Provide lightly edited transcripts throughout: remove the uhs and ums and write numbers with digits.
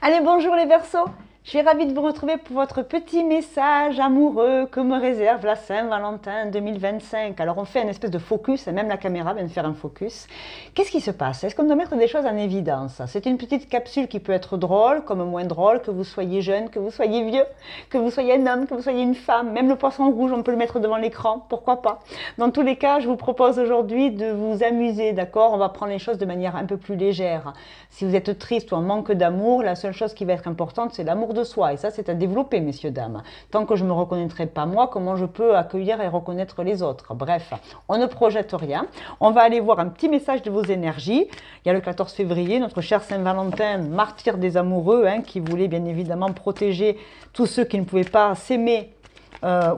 Allez, bonjour les Verseaux. Je suis ravie de vous retrouver pour votre petit message amoureux que me réserve la Saint-Valentin 2025. Alors on fait une espèce de focus, et même la caméra vient de faire un focus. Qu'est-ce qui se passe? Est-ce qu'on doit mettre des choses en évidence? C'est une petite capsule qui peut être drôle, comme moins drôle, que vous soyez jeune, que vous soyez vieux, que vous soyez un homme, que vous soyez une femme. Même le poisson rouge, on peut le mettre devant l'écran, pourquoi pas? Dans tous les cas, je vous propose aujourd'hui de vous amuser, d'accord? On va prendre les choses de manière un peu plus légère. Si vous êtes triste ou en manque d'amour, la seule chose qui va être importante, c'est l'amour de soi. Et ça, c'est à développer, messieurs, dames. Tant que je ne me reconnaîtrai pas moi, comment je peux accueillir et reconnaître les autres? Bref, on ne projette rien. On va aller voir un petit message de vos énergies. Il y a le 14 février, notre cher Saint-Valentin, martyr des amoureux, qui voulait bien évidemment protéger tous ceux qui ne pouvaient pas s'aimer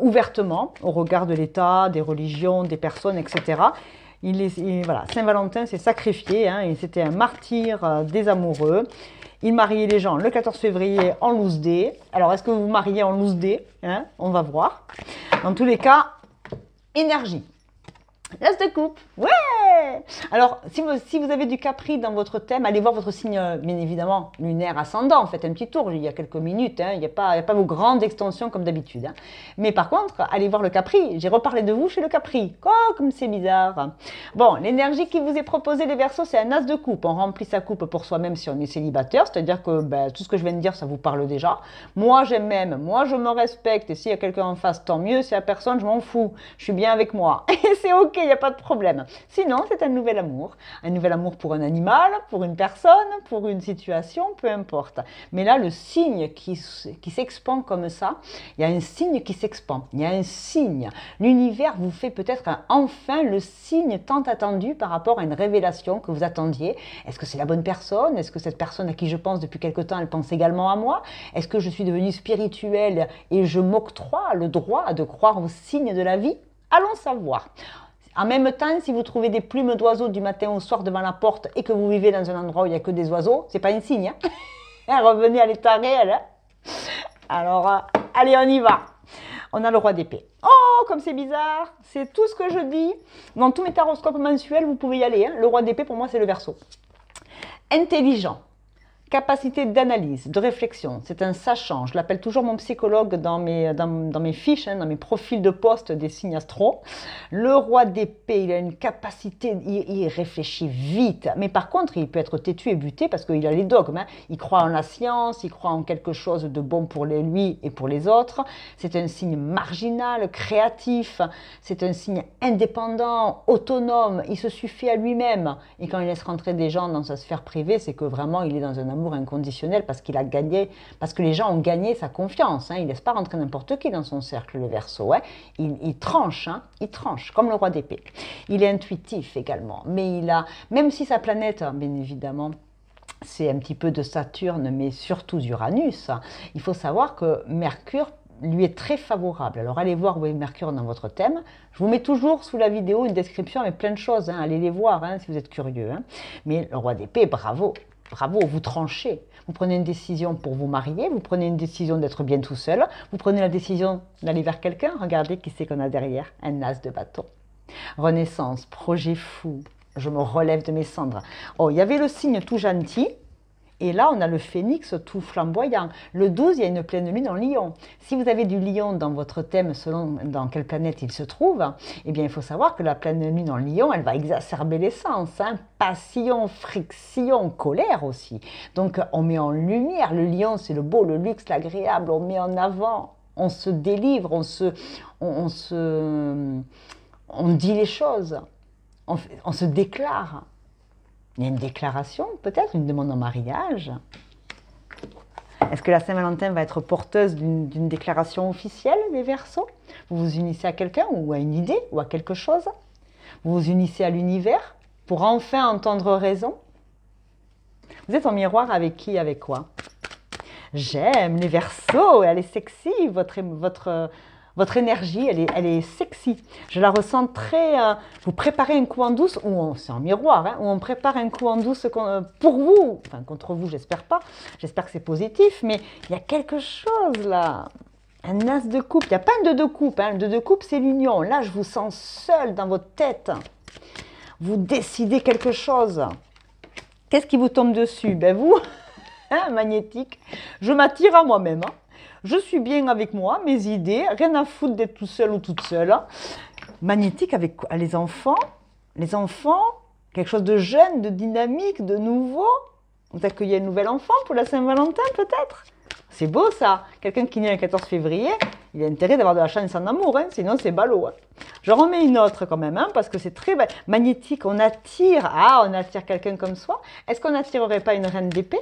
ouvertement, au regard de l'État, des religions, des personnes, etc. Voilà, Saint-Valentin s'est sacrifié, et c'était un martyr des amoureux. Il mariait les gens le 14 février en loose day. Alors, est-ce que vous vous mariez en loose day? On va voir. Dans tous les cas, énergie. L'as de coupe, ouais. Alors, si vous avez du Capri dans votre thème, allez voir votre signe, bien évidemment, lunaire ascendant. Faites un petit tour, il y a quelques minutes. Il n'y a pas vos grandes extensions comme d'habitude. Mais par contre, allez voir le Capri. J'ai reparlé de vous chez le Capri. Oh, comme c'est bizarre. Bon, l'énergie qui vous est proposée, les Verseaux, c'est un as de coupe. On remplit sa coupe pour soi-même si on est célibataire. C'est-à-dire que tout ce que je viens de dire, ça vous parle déjà. Moi, j'aime, moi, je me respecte. Et s'il y a quelqu'un en face, tant mieux. S'il n'y a personne, je m'en fous. Je suis bien avec moi. Et c'est OK. Il n'y a pas de problème. Sinon, c'est un nouvel amour. Un nouvel amour pour un animal, pour une personne, pour une situation, peu importe. Mais là, le signe qui s'expand comme ça, il y a un signe qui s'expand. Il y a un signe. L'univers vous fait peut-être enfin le signe tant attendu par rapport à une révélation que vous attendiez. Est-ce que c'est la bonne personne? Est-ce que cette personne à qui je pense depuis quelque temps, elle pense également à moi? Est-ce que je suis devenue spirituelle et je m'octroie le droit de croire aux signes de la vie? Allons savoir. En même temps, si vous trouvez des plumes d'oiseaux du matin au soir devant la porte et que vous vivez dans un endroit où il n'y a que des oiseaux, c'est pas un signe. Revenez à l'état réel. Alors, allez, on y va. On a le roi d'épée. Oh, comme c'est bizarre. C'est tout ce que je dis. Dans tous mes taroscopes mensuels, vous pouvez y aller. Le roi d'épée, pour moi, c'est le Verseau. Intelligent. Capacité d'analyse, de réflexion, c'est un sachant. Je l'appelle toujours mon psychologue dans mes fiches, dans mes profils de poste des signes astro. Le roi d'épée, il a une capacité, il réfléchit vite. Mais par contre, il peut être têtu et buté parce qu'il a les dogmes. Il croit en la science, il croit en quelque chose de bon pour lui et pour les autres. C'est un signe marginal, créatif. C'est un signe indépendant, autonome. Il se suffit à lui-même. Et quand il laisse rentrer des gens dans sa sphère privée, c'est que vraiment, il est dans un amour inconditionnel parce qu'il a gagné, parce que les gens ont gagné sa confiance. Il ne laisse pas rentrer n'importe qui dans son cercle, le Verseau. Il tranche, il tranche, comme le roi d'épée. Il est intuitif également, mais même si sa planète, bien évidemment, c'est un petit peu de Saturne, mais surtout d'Uranus, il faut savoir que Mercure lui est très favorable. Alors allez voir où est Mercure dans votre thème. Je vous mets toujours sous la vidéo une description avec plein de choses. Allez les voir si vous êtes curieux. Mais le roi d'épée, bravo. Bravo, vous tranchez. Vous prenez une décision pour vous marier, vous prenez une décision d'être bien tout seul, vous prenez la décision d'aller vers quelqu'un. Regardez qui c'est qu'on a derrière, un as de bâton. Renaissance, projet fou, je me relève de mes cendres. Oh, il y avait le signe tout gentil. Et là, on a le phénix tout flamboyant. Le 12, il y a une pleine lune en lion. Si vous avez du lion dans votre thème, selon dans quelle planète il se trouve, eh bien, il faut savoir que la pleine lune en lion, elle va exacerber l'essence. Passion, friction, colère aussi. Donc, on met en lumière. Le lion, c'est le beau, le luxe, l'agréable. On met en avant. On se délivre, on dit les choses. On se déclare. Il y a une déclaration, peut-être, une demande en mariage. Est-ce que la Saint-Valentin va être porteuse d'une déclaration officielle, les Verseaux? Vous vous unissez à quelqu'un ou à une idée ou à quelque chose? Vous vous unissez à l'univers pour enfin entendre raison? Vous êtes en miroir avec qui, avec quoi? J'aime les Verseaux, elle est sexy, votre énergie, elle est sexy. Je la ressens très... vous préparez un coup en douce, c'est en miroir, où on prépare un coup en douce pour vous. Enfin, contre vous, j'espère pas. J'espère que c'est positif, mais il y a quelque chose là. Un as de coupe. Il n'y a pas un 2 de coupe. Le 2 de coupe, c'est l'union. Là, je vous sens seul dans votre tête. Vous décidez quelque chose. Qu'est-ce qui vous tombe dessus? Vous hein, magnétique. Je m'attire à moi-même. Hein. Je suis bien avec moi, mes idées, rien à foutre d'être tout seul ou toute seule. Hein. Magnétique avec les enfants, quelque chose de jeune, de dynamique, de nouveau. Vous accueillez un nouvel enfant pour la Saint-Valentin peut-être. C'est beau ça. Quelqu'un qui naît le 14 février, il a intérêt d'avoir de la chance en amour, hein, sinon c'est ballot. Hein. Je remets une autre quand même, hein, parce que c'est très magnétique. On attire, on attire quelqu'un comme soi. Est-ce qu'on n'attirerait pas une reine d'épée?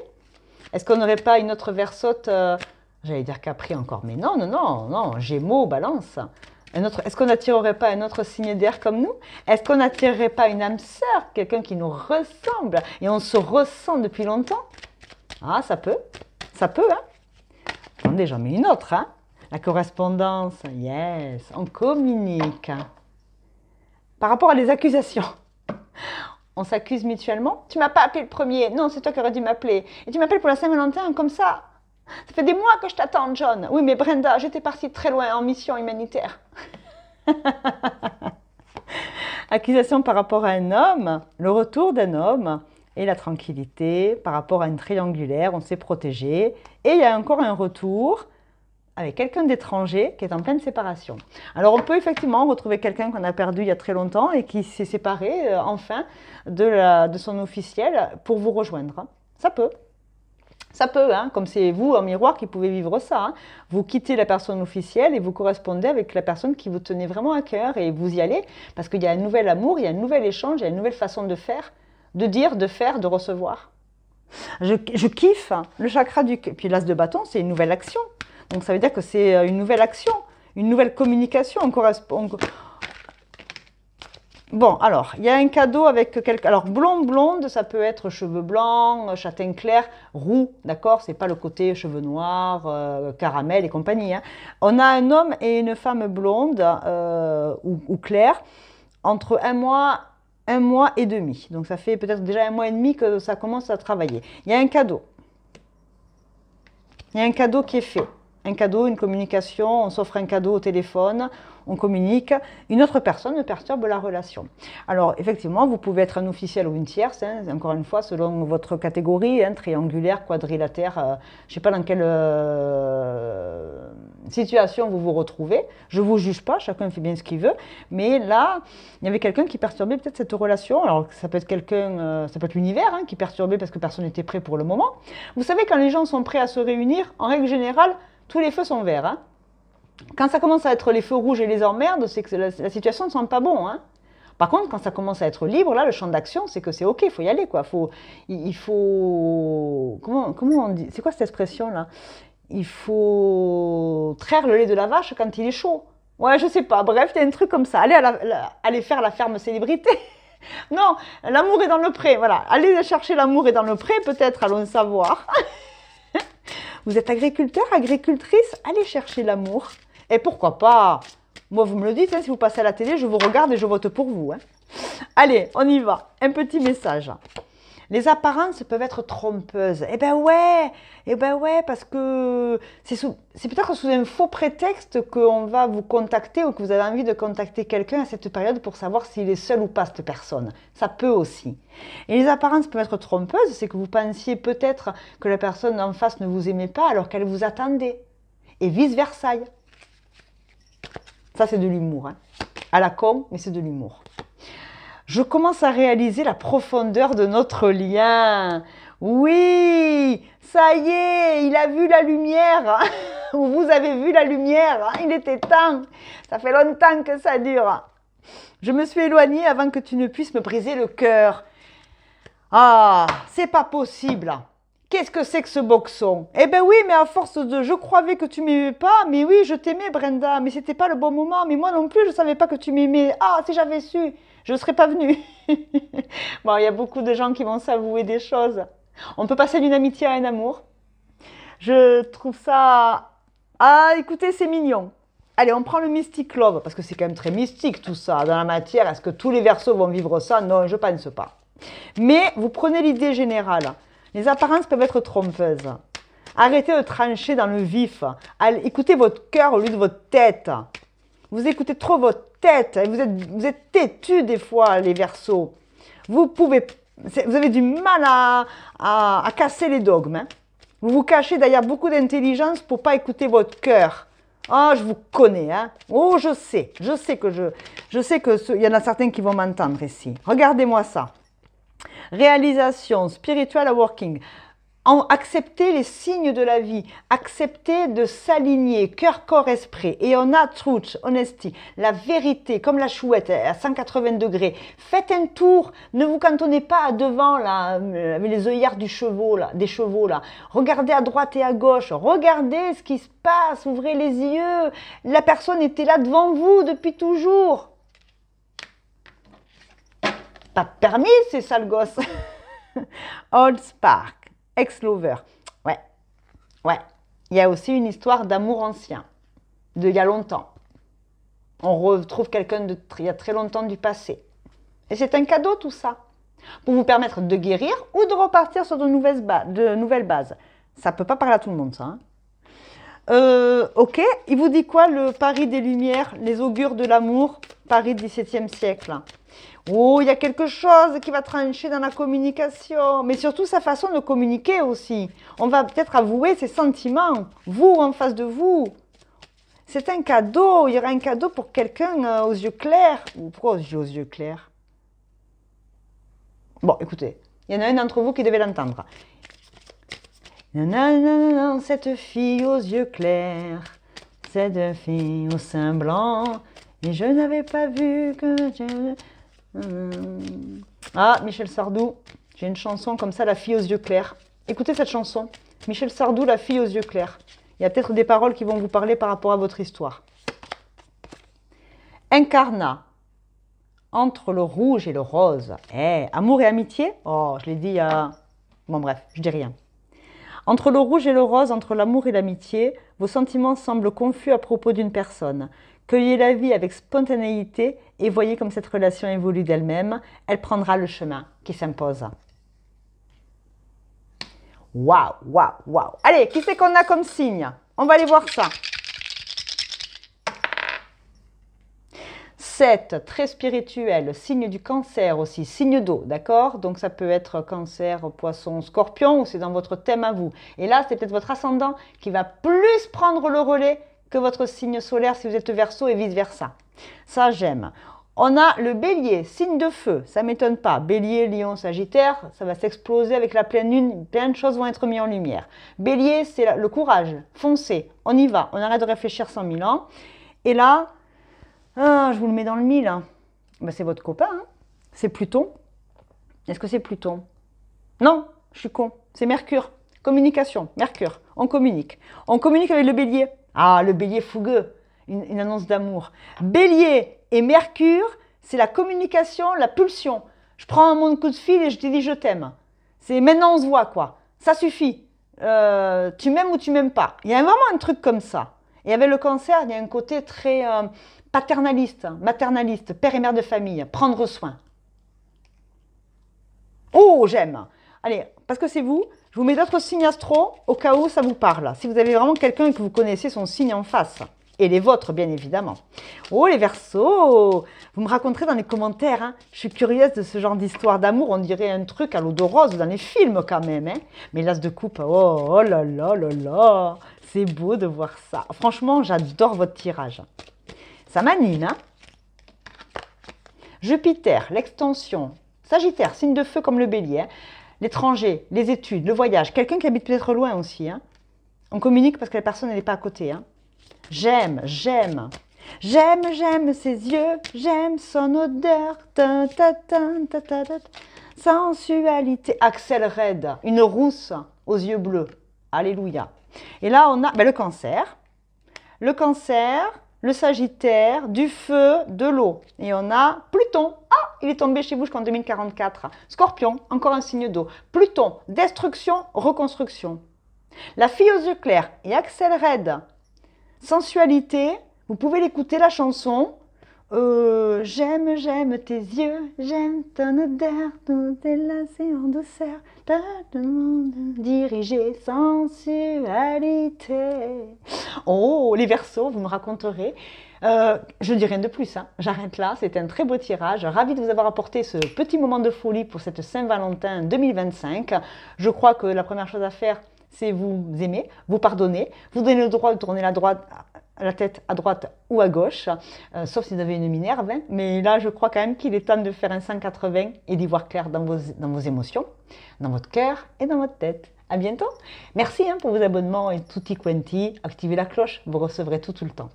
Est-ce qu'on n'aurait pas une autre Verseaute, j'allais dire Capri encore, mais non, non, non, non, Gémeaux, Balance. Est-ce qu'on n'attirerait pas un autre signe d'air comme nous? Est-ce qu'on n'attirerait pas une âme sœur, quelqu'un qui nous ressemble et on se ressent depuis longtemps? Ah, ça peut, hein? Attendez, j'en mets une autre, hein? La correspondance, yes, on communique. Par rapport à les accusations, on s'accuse mutuellement. Tu m'as pas appelé le premier, non, c'est toi qui aurais dû m'appeler. Et tu m'appelles pour la Saint-Valentin comme ça. Ça fait des mois que je t'attends, John. Oui, mais Brenda, j'étais partie très loin en mission humanitaire. Accusation par rapport à un homme, le retour d'un homme et la tranquillité par rapport à une triangulaire, on s'est protégé. Et il y a encore un retour avec quelqu'un d'étranger qui est en pleine séparation. Alors on peut effectivement retrouver quelqu'un qu'on a perdu il y a très longtemps et qui s'est séparé enfin de son officiel pour vous rejoindre. Ça peut. Ça peut, hein, comme c'est vous en miroir qui pouvez vivre ça. Hein. Vous quittez la personne officielle et vous correspondez avec la personne qui vous tenait vraiment à cœur et vous y allez parce qu'il y a un nouvel amour, il y a un nouvel échange, il y a une nouvelle façon de faire, de dire, de faire, de recevoir. Je kiffe le chakra du... Puis l'as de bâton, c'est une nouvelle action. Donc ça veut dire que c'est une nouvelle action, une nouvelle communication. On correspond... Bon, alors, il y a un cadeau avec quelqu'un. Alors, blonde, ça peut être cheveux blancs, châtain clair, roux, d'accord? C'est pas le côté cheveux noirs, caramel et compagnie. Hein. On a un homme et une femme blonde ou claire entre un mois et demi. Donc, ça fait peut-être déjà 1 mois et demi que ça commence à travailler. Il y a un cadeau. Il y a un cadeau qui est fait. Un cadeau, une communication, on s'offre un cadeau au téléphone, on communique, une autre personne perturbe la relation. Alors effectivement, vous pouvez être un officiel ou une tierce, hein, encore une fois, selon votre catégorie, hein, triangulaire, quadrilatère, je ne sais pas dans quelle situation vous vous retrouvez. Je ne vous juge pas, chacun fait bien ce qu'il veut, mais là, il y avait quelqu'un qui perturbait peut-être cette relation. Alors ça peut être quelqu'un, ça peut être l'univers hein, qui perturbait parce que personne n'était prêt pour le moment. Vous savez, quand les gens sont prêts à se réunir, en règle générale, tous les feux sont verts. Hein. Quand ça commence à être les feux rouges et les emmerdes, c'est que la situation ne sent pas bon. Hein. Par contre, quand ça commence à être libre, là, le champ d'action, c'est que c'est OK, il faut y aller. Quoi. Il faut... Comment on dit? C'est quoi cette expression-là? Il faut traire le lait de la vache quand il est chaud. Ouais, je sais pas. Bref, il y a un truc comme ça. Allez faire la ferme célébrité. Non, l'amour est dans le pré. Voilà. Allez chercher l'amour est dans le pré, peut-être, allons savoir. Vous êtes agriculteur, agricultrice, allez chercher l'amour. Et pourquoi pas? Moi, vous me le dites, hein, si vous passez à la télé, je vous regarde et je vote pour vous. Hein. Allez, on y va. Un petit message. Les apparences peuvent être trompeuses. Eh ben ouais, parce que c'est peut-être sous un faux prétexte qu'on va vous contacter ou que vous avez envie de contacter quelqu'un à cette période pour savoir s'il est seul ou pas, cette personne. Ça peut aussi. Et les apparences peuvent être trompeuses, c'est que vous pensiez peut-être que la personne en face ne vous aimait pas alors qu'elle vous attendait. Et vice-versa. Ça, c'est de l'humour. Hein. À la con, mais c'est de l'humour. Je commence à réaliser la profondeur de notre lien. Oui, ça y est, il a vu la lumière. Ou vous avez vu la lumière. Il était temps. Ça fait longtemps que ça dure. Je me suis éloignée avant que tu ne puisses me briser le cœur. Ah, c'est pas possible. Qu'est-ce que c'est que ce boxon? Eh ben oui, mais à force de... Je croyais que tu m'aimais pas, mais oui, je t'aimais, Brenda, mais c'était pas le bon moment. Mais moi non plus, je savais pas que tu m'aimais. Ah, si j'avais su, je ne serais pas venue. Bon, il y a beaucoup de gens qui vont s'avouer des choses. On peut passer d'une amitié à un amour. Je trouve ça... Ah, écoutez, c'est mignon. Allez, on prend le Mystic Love, parce que c'est quand même très mystique tout ça. Dans la matière, est-ce que tous les Verseaux vont vivre ça? Non, je pense pas. Mais vous prenez l'idée générale. Les apparences peuvent être trompeuses. Arrêtez de trancher dans le vif. Écoutez votre cœur au lieu de votre tête. Vous écoutez trop votre tête. Vous êtes têtus des fois, les Verseaux. Vous avez du mal à casser les dogmes. Hein. Vous vous cachez derrière beaucoup d'intelligence pour pas écouter votre cœur. Ah, je vous connais, hein. Oh, je sais que il y en a certains qui vont m'entendre ici. Regardez-moi ça. Réalisation spirituelle à working. Accepter les signes de la vie, accepter de s'aligner, cœur, corps, esprit. Et on a truth, honesty, la vérité, comme la chouette à 180 degrés. Faites un tour, ne vous cantonnez pas à devant, là, avec les œillères des chevaux, là. Regardez à droite et à gauche, regardez ce qui se passe, ouvrez les yeux. La personne était là devant vous depuis toujours. Pas de permis, c'est sale gosse. Old Spark. Ex-lover. Ouais. Il y a aussi une histoire d'amour ancien, d'il y a longtemps. On retrouve quelqu'un il y a très longtemps du passé. Et c'est un cadeau tout ça, pour vous permettre de guérir ou de repartir sur de nouvelles bases. Ça ne peut pas parler à tout le monde, ça. Hein. Ok, il vous dit quoi le Paris des Lumières, les augures de l'amour, Paris XVIIe siècle? Oh, il y a quelque chose qui va trancher dans la communication, mais surtout sa façon de communiquer aussi. On va peut-être avouer ses sentiments, vous en face de vous. C'est un cadeau, il y aura un cadeau pour quelqu'un aux yeux clairs. Pourquoi aux yeux clairs? Bon, écoutez, il y en a un d'entre vous qui devait l'entendre. Nanana, cette fille aux yeux clairs, cette fille au sein blanc, et je n'avais pas vu que... Ah, Michel Sardou, j'ai une chanson comme ça, La fille aux yeux clairs. Écoutez cette chanson, Michel Sardou, La fille aux yeux clairs. Il y a peut-être des paroles qui vont vous parler par rapport à votre histoire. Incarnat, entre le rouge et le rose. Amour et amitié? Oh, je l'ai dit à... Bon bref, je dis rien. Entre le rouge et le rose, entre l'amour et l'amitié, vos sentiments semblent confus à propos d'une personne. Cueillez la vie avec spontanéité et voyez comme cette relation évolue d'elle-même. Elle prendra le chemin qui s'impose. Waouh. Allez, qui c'est qu'on a comme signe? On va aller voir ça. 7, très spirituel, signe du cancer aussi, signe d'eau, d'accord? Donc ça peut être cancer, poisson, scorpion, ou c'est dans votre thème à vous. Et là, c'est peut-être votre ascendant qui va plus prendre le relais que votre signe solaire si vous êtes Verseau et vice-versa. Ça, j'aime. On a le bélier, signe de feu, ça ne m'étonne pas. Bélier, lion, sagittaire, ça va s'exploser avec la pleine lune, plein de choses vont être mises en lumière. Bélier, c'est le courage, foncez, on y va, on arrête de réfléchir 100 000 ans. Et là, je vous le mets dans le mille, hein. Ben, c'est votre copain, hein. C'est Pluton. Est-ce que c'est Pluton? Non, je suis con, c'est Mercure. Communication, Mercure, on communique. On communique avec le bélier. Ah, le bélier fougueux, une annonce d'amour. Bélier et Mercure, c'est la communication, la pulsion. Je prends mon coup de fil et je te dis je t'aime. C'est maintenant on se voit quoi. Ça suffit. Tu m'aimes ou tu m'aimes pas. Il y a vraiment un truc comme ça. Et avec le cancer, il y a un côté très paternaliste, maternaliste, père et mère de famille, prendre soin. Oh, j'aime. Allez, parce que c'est vous, je vous mets d'autres signes astro au cas où ça vous parle. Si vous avez vraiment quelqu'un que vous connaissez son signe en face. Et les vôtres, bien évidemment. Oh, les Verseaux, vous me raconterez dans les commentaires. Hein. Je suis curieuse de ce genre d'histoire d'amour. On dirait un truc à l'eau de rose dans les films quand même. Hein. Mais l'as de coupe, oh là là. C'est beau de voir ça. Franchement, j'adore votre tirage. Ça m'anime, hein. Jupiter, l'extension. Sagittaire, signe de feu comme le bélier. Hein. L'étranger, les études, le voyage. Quelqu'un qui habite peut-être loin aussi. Hein. On communique parce que la personne n'est pas à côté. Hein. J'aime ses yeux, j'aime son odeur, sensualité. Axel Red, une rousse aux yeux bleus. Alléluia. Et là, on a le cancer, le sagittaire, du feu, de l'eau. Et on a Pluton. Ah, il est tombé chez vous jusqu'en 2044. Scorpion, encore un signe d'eau. Pluton, destruction, reconstruction. La fille aux yeux clairs et Axel Red. Sensualité, vous pouvez l'écouter la chanson. J'aime tes yeux, j'aime ton odeur, tout est lacé en douceur, tout le monde dirigé, sensualité. Oh, les Verseaux, vous me raconterez. Je ne dis rien de plus, hein. J'arrête là, c'était un très beau tirage. Ravi de vous avoir apporté ce petit moment de folie pour cette Saint-Valentin 2025. Je crois que la première chose à faire, c'est vous aimer, vous pardonner, vous donner le droit de tourner la tête à droite ou à gauche, sauf si vous avez une Minerve. Hein. Mais là, je crois quand même qu'il est temps de faire un 180 et d'y voir clair dans vos émotions, dans votre cœur et dans votre tête. À bientôt. Merci pour vos abonnements et tutti quanti. Activez la cloche, vous recevrez tout le temps.